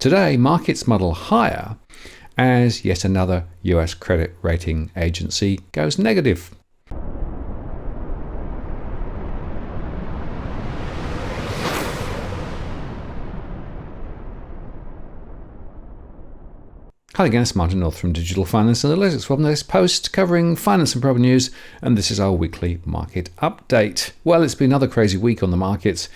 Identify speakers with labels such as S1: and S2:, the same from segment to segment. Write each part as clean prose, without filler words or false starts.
S1: Today, markets muddle higher as yet another US credit rating agency goes negative. Hi again, it's Martin North from Digital Finance and the latest from this post covering finance and property news, and this is our weekly market update. Well, it's been another crazy week on the markets,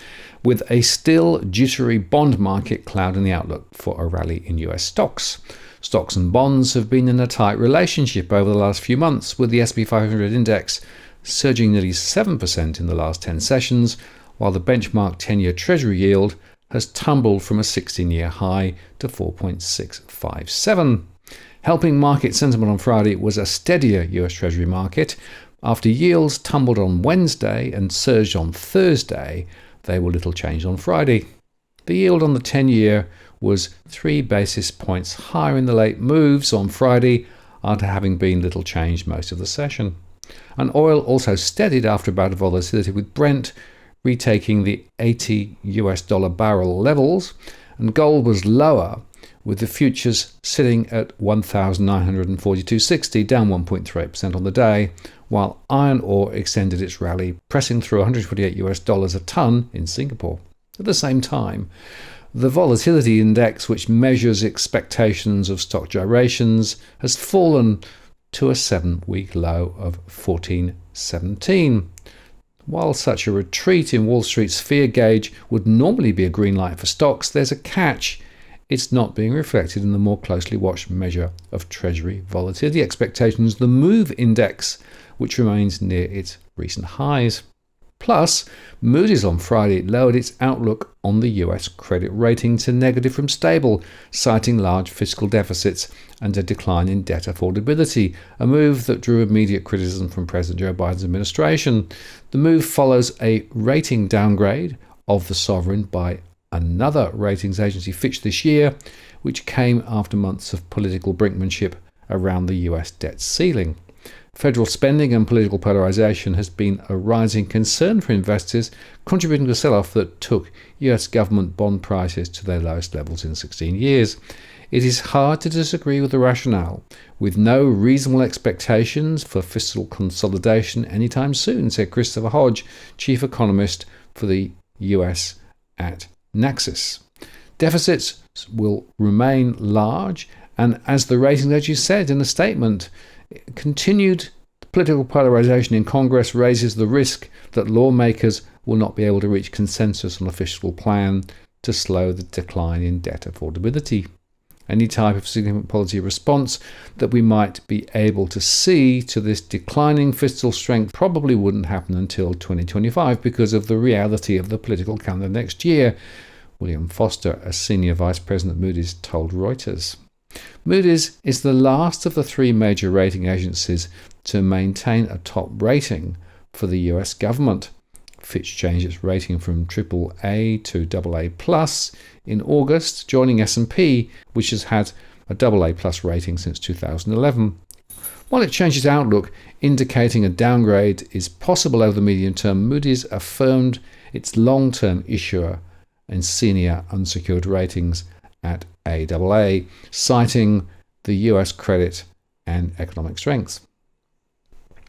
S1: with a still jittery bond market clouding the outlook for a rally in US stocks. Stocks and bonds have been in a tight relationship over the last few months, with the S&P 500 index surging nearly 7% in the last 10 sessions, while the benchmark 10-year Treasury yield has tumbled from a 16-year high to 4.657. Helping market sentiment on Friday was a steadier US Treasury market. After yields tumbled on Wednesday and surged on Thursday, they were little changed on Friday. The yield on the 10-year was 3 basis points higher in the late moves on Friday after having been little changed most of the session. And oil also steadied after a bout of volatility, with Brent retaking the $80 barrel levels, and gold was lower, with the futures sitting at 1,942.60, down 1.38% on the day, while iron ore extended its rally, pressing through $128 a tonne in Singapore. At the same time, the volatility index, which measures expectations of stock gyrations, has fallen to a 7-week low of 1417. While such a retreat in Wall Street's fear gauge would normally be a green light for stocks, there's a catch. It's not being reflected in the more closely watched measure of Treasury volatility expectations, the MOVE index, which remains near its recent highs. Plus, Moody's on Friday lowered its outlook on the US credit rating to negative from stable, citing large fiscal deficits and a decline in debt affordability, a move that drew immediate criticism from President Joe Biden's administration. The move follows a rating downgrade of the sovereign by another ratings agency, Fitch, this year, which came after months of political brinkmanship around the US debt ceiling. Federal spending and political polarization has been a rising concern for investors, contributing to a sell-off that took US government bond prices to their lowest levels in 16 years. It is hard to disagree with the rationale, with no reasonable expectations for fiscal consolidation anytime soon, said Christopher Hodge, chief economist for the US at Naxos. Deficits will remain large, and as the ratings agency said in a statement, continued political polarization in Congress raises the risk that lawmakers will not be able to reach consensus on a fiscal plan to slow the decline in debt affordability. Any type of significant policy response that we might be able to see to this declining fiscal strength probably wouldn't happen until 2025 because of the reality of the political calendar next year, William Foster, a senior vice president at Moody's, told Reuters. Moody's is the last of the 3 major rating agencies to maintain a top rating for the US government. Fitch changed its rating from AAA to AA+ in August, joining S&P, which has had a AA+ rating since 2011. While it changed its outlook, indicating a downgrade is possible over the medium term, Moody's affirmed its long-term issuer and senior unsecured ratings at AAA, citing the US credit and economic strength.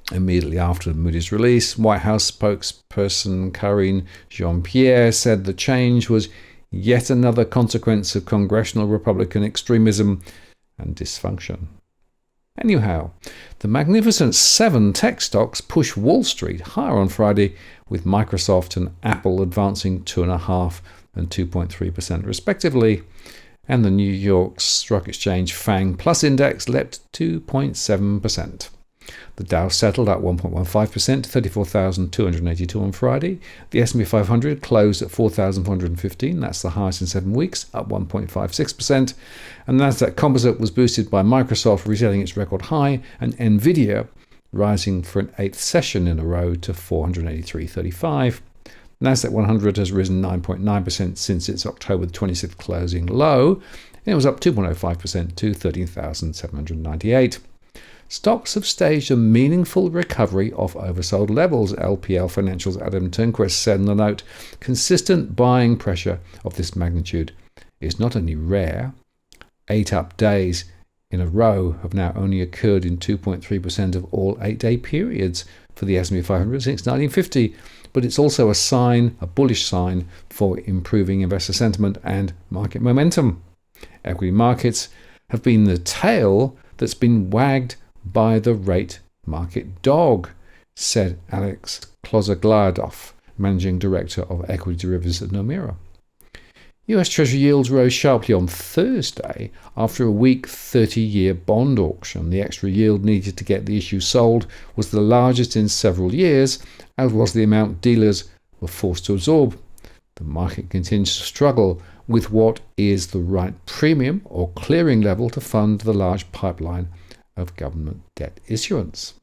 S1: Immediately after Moody's release, White House spokesperson Karine Jean-Pierre said the change was yet another consequence of congressional Republican extremism and dysfunction. Anyhow, the Magnificent 7 tech stocks pushed Wall Street higher on Friday, with Microsoft and Apple advancing 2.5% and 2.3% respectively, and the New York Stock Exchange FANG Plus Index leapt 2.7%. The Dow settled at 1.15% to 34,282 on Friday. The S&P 500 closed at 4,415, that's the highest in 7 weeks, up 1.56%. And the Nasdaq Composite was boosted by Microsoft resetting its record high and Nvidia rising for an 8th session in a row to 483.35. Nasdaq 100 has risen 9.9% since its October 26th closing low, and it was up 2.05% to 13,798. Stocks have staged a meaningful recovery off oversold levels, LPL Financial's Adam Turnquist said in the note. Consistent buying pressure of this magnitude is not only rare, 8 up days in a row have now only occurred in 2.3% of all 8-day periods for the S&P 500 since 1950, but it's also a sign, a bullish sign, for improving investor sentiment and market momentum. Equity markets have been the tail that's been wagged by the rate market dog, said Alex Klozagladov, Managing Director of Equity Derivatives at Nomura. US Treasury yields rose sharply on Thursday after a weak 30-year bond auction. The extra yield needed to get the issue sold was the largest in several years, as was the amount dealers were forced to absorb. The market continues to struggle with what is the right premium or clearing level to fund the large pipeline of government debt issuance.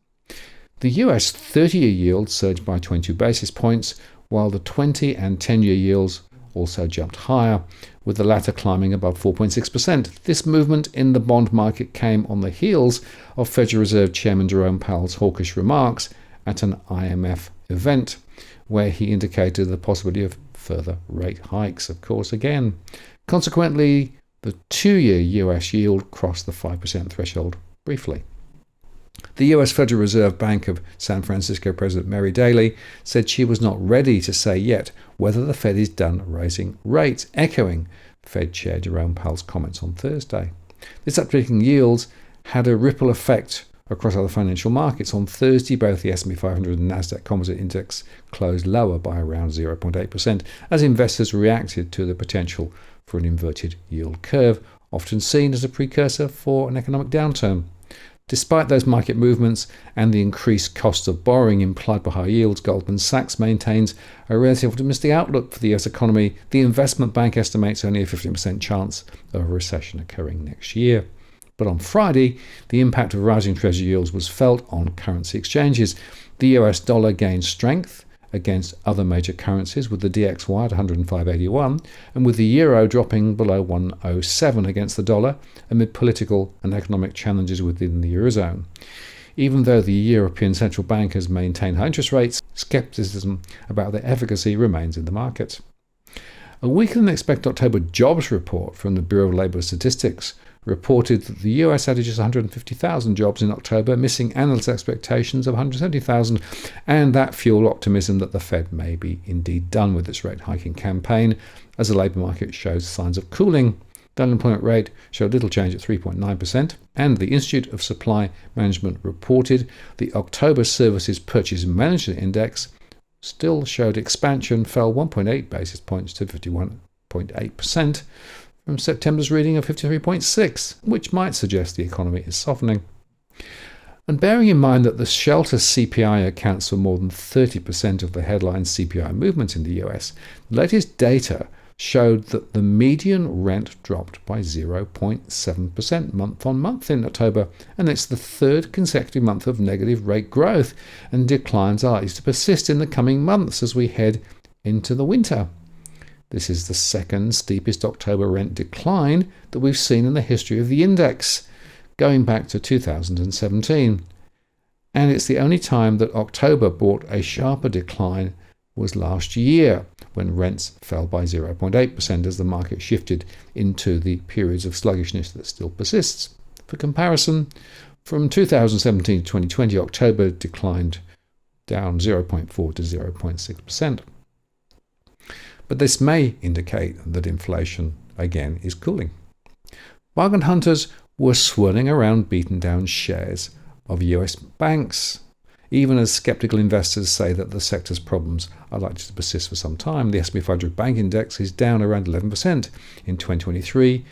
S1: The US 30-year yield surged by 22 basis points, while the 20 and 10-year yields also jumped higher, with the latter climbing above 4.6%. This movement in the bond market came on the heels of Federal Reserve Chairman Jerome Powell's hawkish remarks at an IMF event, where he indicated the possibility of further rate hikes, of course, again. Consequently, the 2-year US yield crossed the 5% threshold briefly. The US Federal Reserve Bank of San Francisco President Mary Daly said she was not ready to say yet whether the Fed is done raising rates, echoing Fed Chair Jerome Powell's comments on Thursday. This uptick in yields had a ripple effect across other financial markets. On Thursday, both the S&P 500 and Nasdaq Composite Index closed lower by around 0.8% as investors reacted to the potential for an inverted yield curve, often seen as a precursor for an economic downturn. Despite those market movements and the increased cost of borrowing implied by high yields, Goldman Sachs maintains a relatively optimistic outlook for the US economy. The investment bank estimates only a 15% chance of a recession occurring next year. But on Friday, the impact of rising treasury yields was felt on currency exchanges. The US dollar gained strength against other major currencies, with the DXY at 105.81 and with the euro dropping below 107 against the dollar amid political and economic challenges within the Eurozone. Even though the European Central Bank has maintained high interest rates, skepticism about their efficacy remains in the market. A weaker than expected October jobs report from the Bureau of Labor Statistics reported that the US added just 150,000 jobs in October, missing analyst expectations of 170,000, and that fueled optimism that the Fed may be indeed done with its rate hiking campaign as the labour market shows signs of cooling. The unemployment rate showed little change at 3.9%, and the Institute of Supply Management reported the October Services Purchase Management Index still showed expansion, fell 1.8 basis points to 51.8%. from September's reading of 53.6, which might suggest the economy is softening. And bearing in mind that the shelter CPI accounts for more than 30% of the headline CPI movement in the US, the latest data showed that the median rent dropped by 0.7% month on month in October, and it's the third consecutive month of negative rate growth, and declines are likely to persist in the coming months as we head into the winter. This is the second steepest October rent decline that we've seen in the history of the index, going back to 2017. And it's the only time that October brought a sharper decline was last year, when rents fell by 0.8% as the market shifted into the periods of sluggishness that still persists. For comparison, from 2017 to 2020, October declined down 0.4 to 0.6%. But this may indicate that inflation, again, is cooling. Bargain hunters were swirling around beaten down shares of US banks, even as skeptical investors say that the sector's problems are likely to persist for some time. The S&P 500 Bank Index is down around 11% in 2023,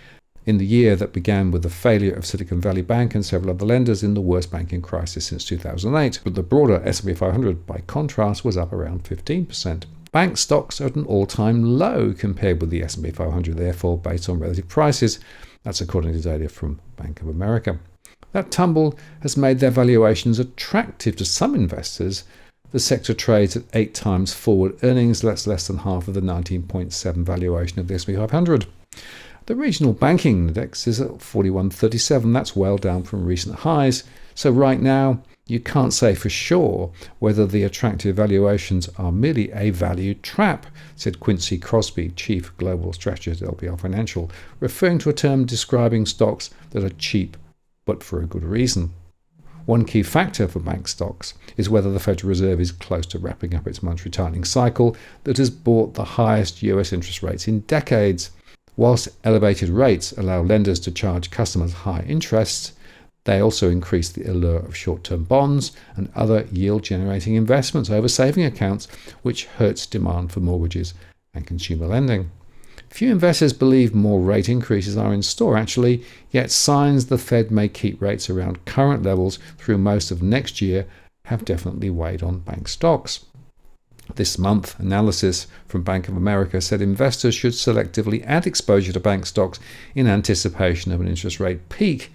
S1: in the year that began with the failure of Silicon Valley Bank and several other lenders in the worst banking crisis since 2008. But the broader S&P 500, by contrast, was up around 15%. Bank stocks are at an all-time low compared with the S&P 500, therefore, based on relative prices. That's according to data from Bank of America. That tumble has made their valuations attractive to some investors. The sector trades at 8 times forward earnings. That's less than half of the 19.7 valuation of the S&P 500. The regional banking index is at 41.37. That's well down from recent highs. So right now, You can't say for sure whether the attractive valuations are merely a value trap, said Quincy Crosby, Chief Global Strategist at LPL Financial, referring to a term describing stocks that are cheap but for a good reason. One key factor for bank stocks is whether the Federal Reserve is close to wrapping up its monetary tightening cycle that has brought the highest US interest rates in decades. Whilst elevated rates allow lenders to charge customers high interests, they also increase the allure of short-term bonds and other yield-generating investments over saving accounts, which hurts demand for mortgages and consumer lending. Few investors believe more rate increases are in store, actually, yet signs the Fed may keep rates around current levels through most of next year have definitely weighed on bank stocks. This month, analysis from Bank of America said investors should selectively add exposure to bank stocks in anticipation of an interest rate peak.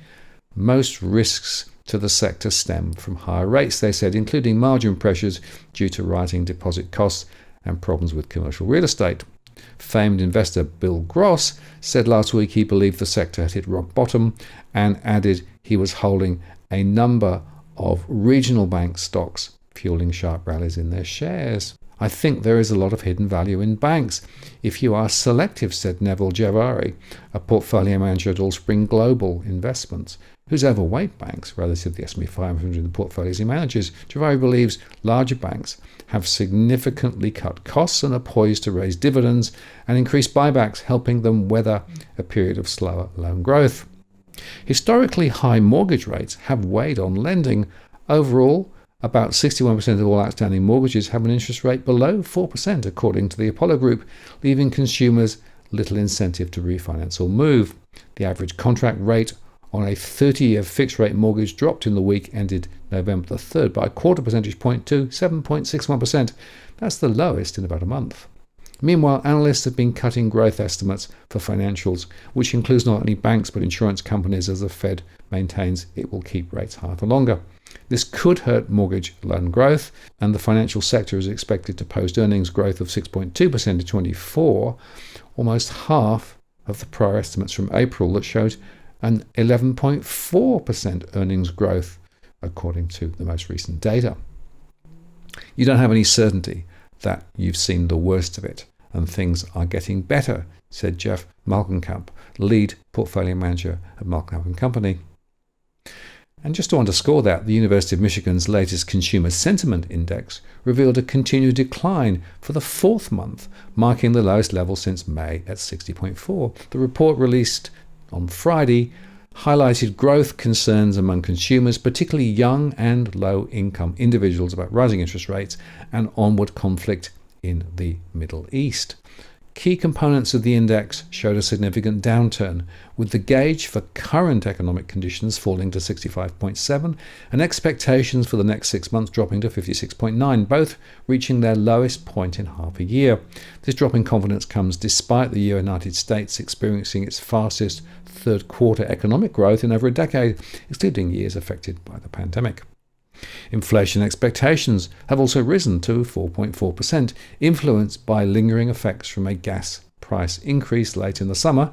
S1: Most risks to the sector stem from higher rates, they said, including margin pressures due to rising deposit costs and problems with commercial real estate. Famed investor Bill Gross said last week he believed the sector had hit rock bottom and added he was holding a number of regional bank stocks, fueling sharp rallies in their shares. I think there is a lot of hidden value in banks if you are selective, said Neville Javari, a portfolio manager at Allspring Global Investments, who's overweight banks relative to the S&P 500 in the portfolios he manages. Javari believes larger banks have significantly cut costs and are poised to raise dividends and increase buybacks, helping them weather a period of slower loan growth. Historically high mortgage rates have weighed on lending. Overall, about 61% of all outstanding mortgages have an interest rate below 4%, according to the Apollo Group, leaving consumers little incentive to refinance or move. The average contract rate on a 30-year fixed-rate mortgage dropped in the week ended November the 3rd by a quarter percentage point to 7.61%. That's the lowest in about a month. Meanwhile, analysts have been cutting growth estimates for financials, which includes not only banks but insurance companies, as the Fed maintains it will keep rates high for longer. This could hurt mortgage loan growth, and the financial sector is expected to post earnings growth of 6.2% in 2024, almost half of the prior estimates from April that showed an 11.4% earnings growth, according to the most recent data. You don't have any certainty that you've seen the worst of it and things are getting better, said Jeff Malkenkamp, lead portfolio manager at Malkenkamp & Company. And just to underscore that, the University of Michigan's latest Consumer Sentiment Index revealed a continued decline for the fourth month, marking the lowest level since May at 60.4. The report, released on Friday, highlighted growth concerns among consumers, particularly young and low-income individuals, about rising interest rates and onward conflict in the Middle East. Key components of the index showed a significant downturn, with the gauge for current economic conditions falling to 65.7 and expectations for the next 6 months dropping to 56.9, both reaching their lowest point in half a year. This drop in confidence comes despite the United States experiencing its fastest third quarter economic growth in over a decade, excluding years affected by the pandemic. Inflation expectations have also risen to 4.4%, influenced by lingering effects from a gas price increase late in the summer,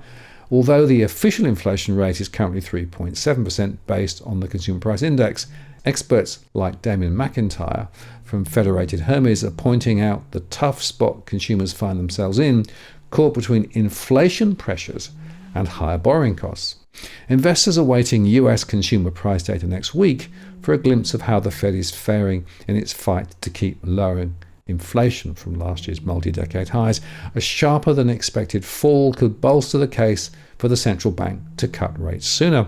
S1: although the official inflation rate is currently 3.7% based on the Consumer Price Index. Experts like Damien McIntyre from Federated Hermes are pointing out the tough spot consumers find themselves in, caught between inflation pressures and higher borrowing costs. Investors are waiting US consumer price data next week for a glimpse of how the Fed is faring in its fight to keep lowering inflation from last year's multi-decade highs. A sharper than expected fall could bolster the case for the central bank to cut rates sooner.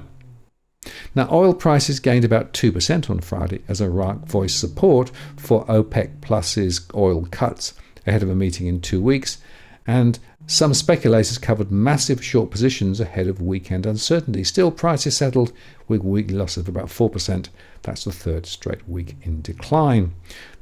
S1: Now, oil prices gained about 2% on Friday as Iraq voiced support for OPEC Plus's oil cuts ahead of a meeting in 2 weeks, and some speculators covered massive short positions ahead of weekend uncertainty. Still, prices settled with weekly losses of about 4%. That's the third straight week in decline.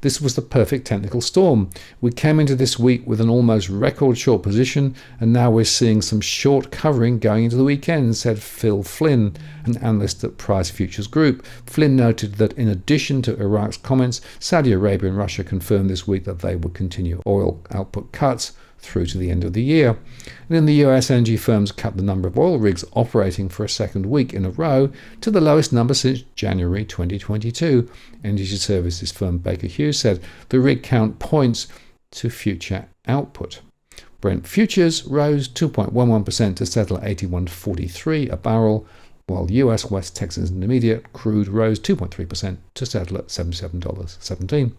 S1: This was the perfect technical storm. We came into this week with an almost record short position, and now we're seeing some short covering going into the weekend, said Phil Flynn, an analyst at Price Futures Group. Flynn noted that in addition to Iraq's comments, Saudi Arabia and Russia confirmed this week that they would continue oil output cuts through to the end of the year. And in the US, energy firms cut the number of oil rigs operating for a second week in a row to the lowest number since January 2022. Energy services firm Baker Hughes said the rig count points to future output. Brent futures rose 2.11% to settle at $81.43 a barrel, while US West Texas Intermediate crude rose 2.3% to settle at $77.17.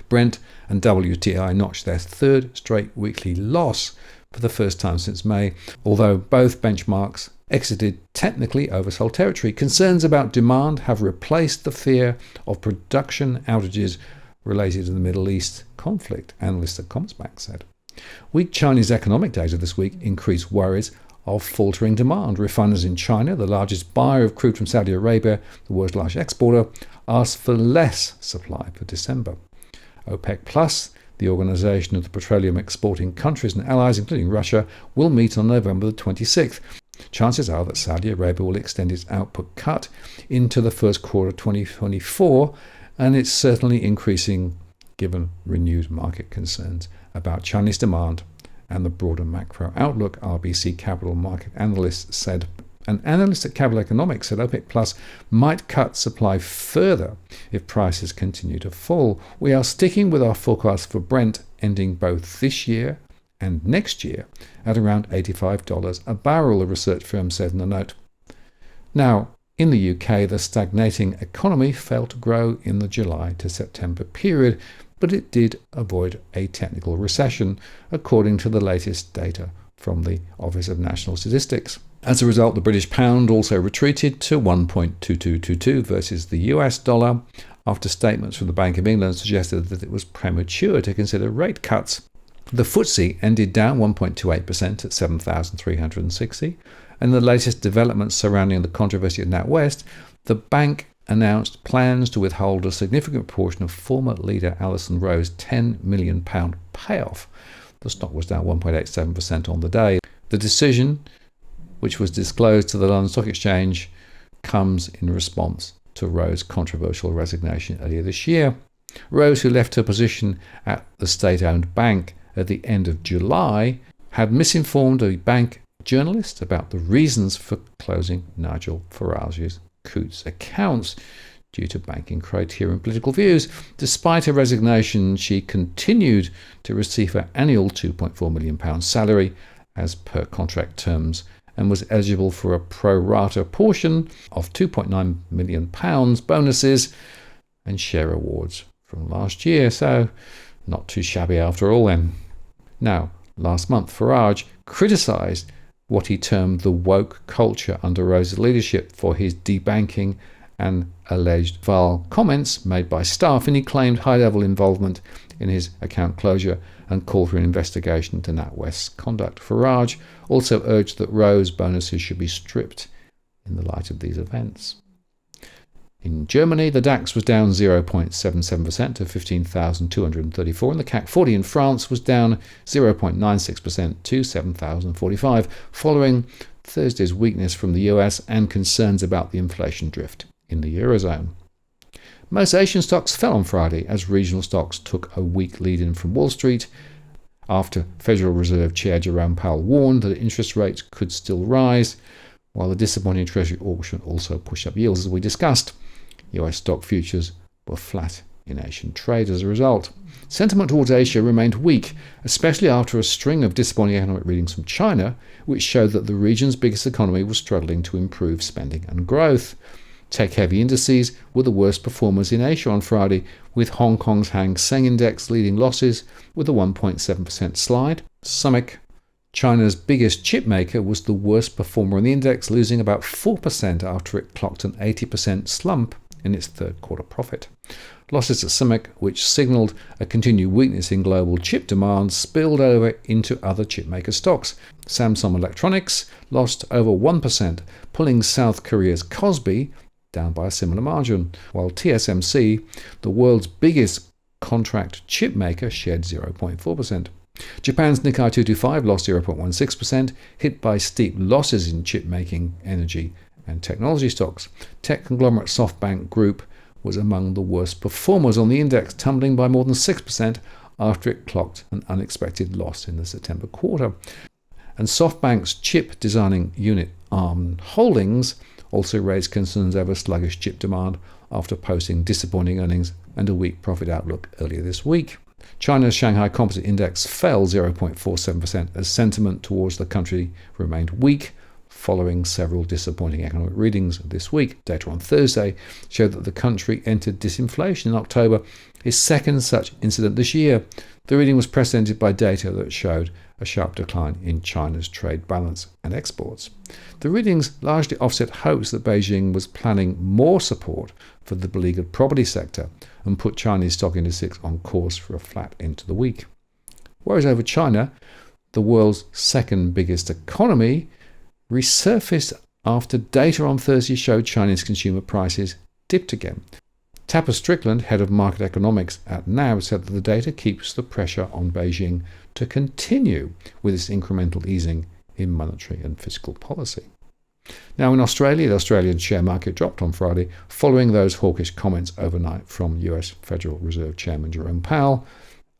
S1: Brent and WTI notched their third straight weekly loss for the first time since May, although both benchmarks exited technically oversold territory. Concerns about demand have replaced the fear of production outages related to the Middle East conflict, analysts at Commerzbank said. Weak Chinese economic data this week increased worries of faltering demand. Refiners in China, the largest buyer of crude from Saudi Arabia, the world's largest exporter, asked for less supply for December. OPEC Plus, the Organization of the Petroleum Exporting Countries and Allies, including Russia, will meet on November the 26th. Chances are that Saudi Arabia will extend its output cut into the first quarter of 2024, and it's certainly increasing given renewed market concerns about Chinese demand and the broader macro outlook, RBC Capital Market analysts said. An analyst at Capital Economics said OPEC Plus might cut supply further if prices continue to fall. We are sticking with our forecast for Brent ending both this year and next year at around $85 a barrel, a research firm said in a note. Now, in the UK, the stagnating economy failed to grow in the July to September period, but it did avoid a technical recession, according to the latest data from the Office of National Statistics. As a result, the British pound also retreated to 1.2222 versus the US dollar after statements from the Bank of England suggested that it was premature to consider rate cuts. The FTSE ended down 1.28% at 7,360, and the latest developments surrounding the controversy at NatWest, the bank announced plans to withhold a significant portion of former leader Alison Rowe's £10 million payoff. The stock was down 1.87% on the day. The decision, which was disclosed to the London Stock Exchange, comes in response to Rowe's controversial resignation earlier this year. Rose, who left her position at the state-owned bank at the end of July, had misinformed a bank journalist about the reasons for closing Nigel Farage's Coutts accounts due to banking criteria and political views. Despite her resignation, she continued to receive her annual £2.4 million salary as per contract terms and was eligible for a pro rata portion of £2.9 million bonuses and share awards from last year. So not too shabby after all then. Now, last month, Farage criticised what he termed the woke culture under Rose's leadership for his debanking and alleged vile comments made by staff, and he claimed high-level involvement in his account closure and called for an investigation into NatWest's conduct. Farage also urged that Rose bonuses should be stripped in the light of these events. In Germany, the DAX was down 0.77% to 15,234, and the CAC 40 in France was down 0.96% to 7,045, following Thursday's weakness from the US and concerns about the inflation drift in the Eurozone. Most Asian stocks fell on Friday as regional stocks took a weak lead-in from Wall Street after Federal Reserve Chair Jerome Powell warned that interest rates could still rise, while the disappointing Treasury auction also pushed up yields, as we discussed. US stock futures were flat in Asian trade as a result. Sentiment towards Asia remained weak, especially after a string of disappointing economic readings from China, which showed that the region's biggest economy was struggling to improve spending and growth. Tech-heavy indices were the worst performers in Asia on Friday, with Hong Kong's Hang Seng Index leading losses with a 1.7% slide. SUMIC, China's biggest chip maker, was the worst performer in the index, losing about 4% after it clocked an 80% slump in its third quarter profit. Losses at SUMIC, which signalled a continued weakness in global chip demand, spilled over into other chipmaker stocks. Samsung Electronics lost over 1%, pulling South Korea's Kospi down by a similar margin, while TSMC, the world's biggest contract chip maker, shed 0.4%. Japan's Nikkei 225 lost 0.16%, hit by steep losses in chip-making, energy and technology stocks. Tech conglomerate SoftBank Group was among the worst performers on the index, tumbling by more than 6% after it clocked an unexpected loss in the September quarter. And SoftBank's chip designing unit ARM Holdings also raised concerns over sluggish chip demand after posting disappointing earnings and a weak profit outlook earlier this week. China's Shanghai Composite Index fell 0.47% as sentiment towards the country remained weak following several disappointing economic readings this week. Data on Thursday showed that the country entered disinflation in October, its second such incident this year. The reading was precedented by data that showed a sharp decline in China's trade balance and exports. The readings largely offset hopes that Beijing was planning more support for the beleaguered property sector and put Chinese stock indices on course for a flat end to the week. Whereas over China, the world's second biggest economy, resurfaced after data on Thursday showed Chinese consumer prices dipped again. Tapper Strickland, head of market economics at NAB, said that the data keeps the pressure on Beijing to continue with its incremental easing in monetary and fiscal policy. Now in Australia, the Australian share market dropped on Friday following those hawkish comments overnight from US Federal Reserve Chairman Jerome Powell,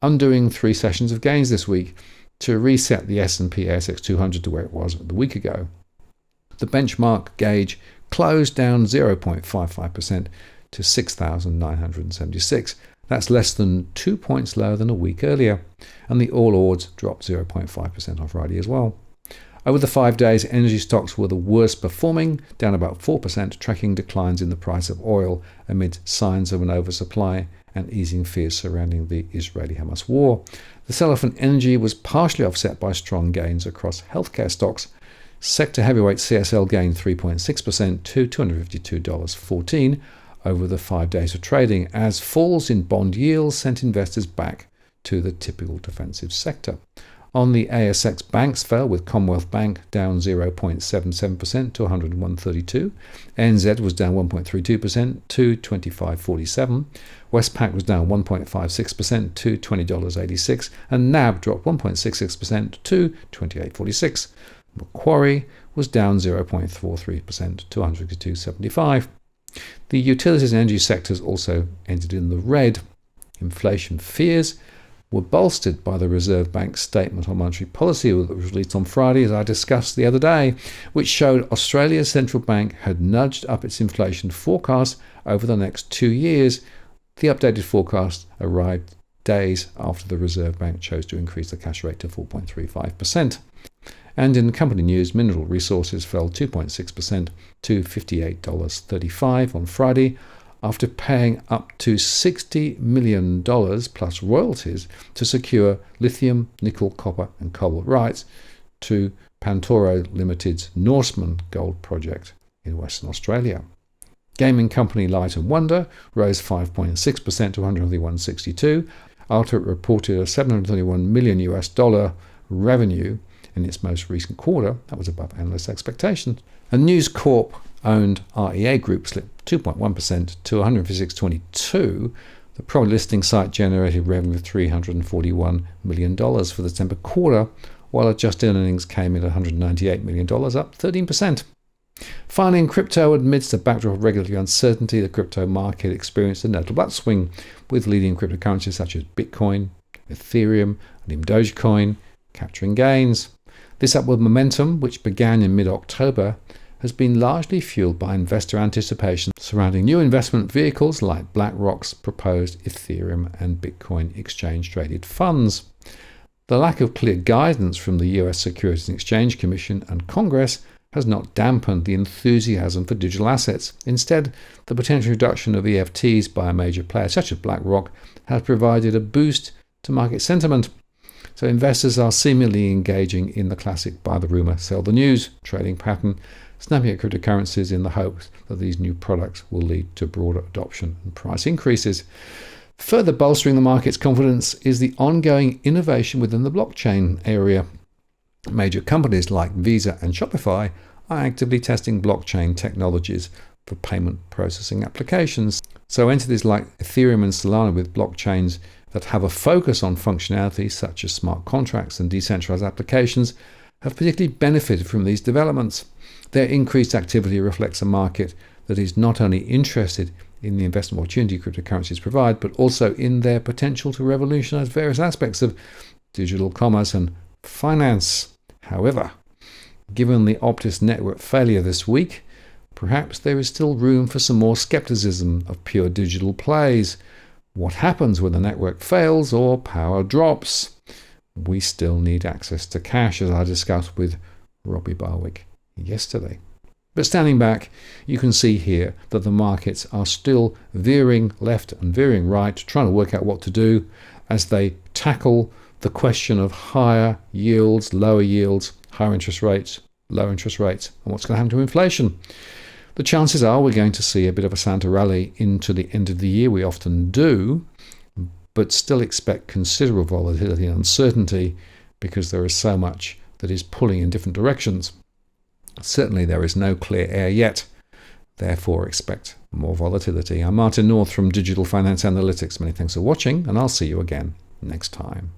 S1: undoing 3 sessions of gains this week to reset the S&P ASX 200 to where it was a week ago. The benchmark gauge closed down 0.55% to 6,976. That's less than 2 points lower than a week earlier. And the All Ords dropped 0.5% on Friday as well. Over the 5 days, energy stocks were the worst performing, down about 4%, tracking declines in the price of oil amid signs of an oversupply and easing fears surrounding the Israeli-Hamas war. The sell-off in energy was partially offset by strong gains across healthcare stocks. Sector heavyweight CSL gained 3.6% to $252.14 over the 5 days of trading, as falls in bond yields sent investors back to the typical defensive sector. On the ASX, banks fell, with Commonwealth Bank down 0.77% to 101.32. NZ was down 1.32% to 25.47. Westpac was down 1.56% to $20.86. And NAB dropped 1.66% to 28.46. Macquarie was down 0.43% to 152.75. The utilities and energy sectors also ended in the red. Inflation fears were bolstered by the Reserve Bank's statement on monetary policy that was released on Friday, as I discussed the other day, which showed Australia's central bank had nudged up its inflation forecast over the next 2 years. The updated forecast arrived days after the Reserve Bank chose to increase the cash rate to 4.35%. And in company news, Mineral Resources fell 2.6% to $58.35 on Friday, after paying up to $60 million plus royalties to secure lithium, nickel, copper and cobalt rights to Pantoro Limited's Norseman gold project in Western Australia. Gaming company Light & Wonder rose 5.6% to $161.62 after it reported a $731 million revenue in its most recent quarter. That was above analyst expectations. And News Corp owned REA Group slipped 2.1% to $156.22. The property listing site generated revenue of $341 million for the December quarter, while adjusted earnings came in at $198 million, up 13%. Finally, in crypto, amidst a backdrop of regulatory uncertainty, the crypto market experienced a notable upswing, with leading cryptocurrencies such as Bitcoin, Ethereum, and even Dogecoin capturing gains. This upward momentum, which began in mid-October, has been largely fueled by investor anticipation surrounding new investment vehicles like BlackRock's proposed Ethereum and Bitcoin exchange-traded funds. The lack of clear guidance from the US Securities and Exchange Commission and Congress has not dampened the enthusiasm for digital assets. Instead, the potential reduction of EFTs by a major player such as BlackRock has provided a boost to market sentiment. So investors are seemingly engaging in the classic buy the rumor, sell the news trading pattern, snapping at cryptocurrencies in the hopes that these new products will lead to broader adoption and price increases. Further bolstering the market's confidence is the ongoing innovation within the blockchain area. Major companies like Visa and Shopify are actively testing blockchain technologies for payment processing applications. So entities like Ethereum and Solana with blockchains that have a focus on functionality such as smart contracts and decentralized applications have particularly benefited from these developments. Their increased activity reflects a market that is not only interested in the investment opportunity cryptocurrencies provide, but also in their potential to revolutionize various aspects of digital commerce and finance. However, given the Optus network failure this week, perhaps there is still room for some more skepticism of pure digital plays. What happens when the network fails or power drops? We still need access to cash, as I discussed with Robbie Barwick yesterday. But standing back, you can see here that the markets are still veering left and veering right, trying to work out what to do as they tackle the question of higher yields, lower yields, higher interest rates, lower interest rates, and what's going to happen to inflation. The chances are we're going to see a bit of a Santa rally into the end of the year. We often do, but still expect considerable volatility and uncertainty because there is so much that is pulling in different directions. Certainly there is no clear air yet. Therefore, expect more volatility. I'm Martin North from Digital Finance Analytics. Many thanks for watching, and I'll see you again next time.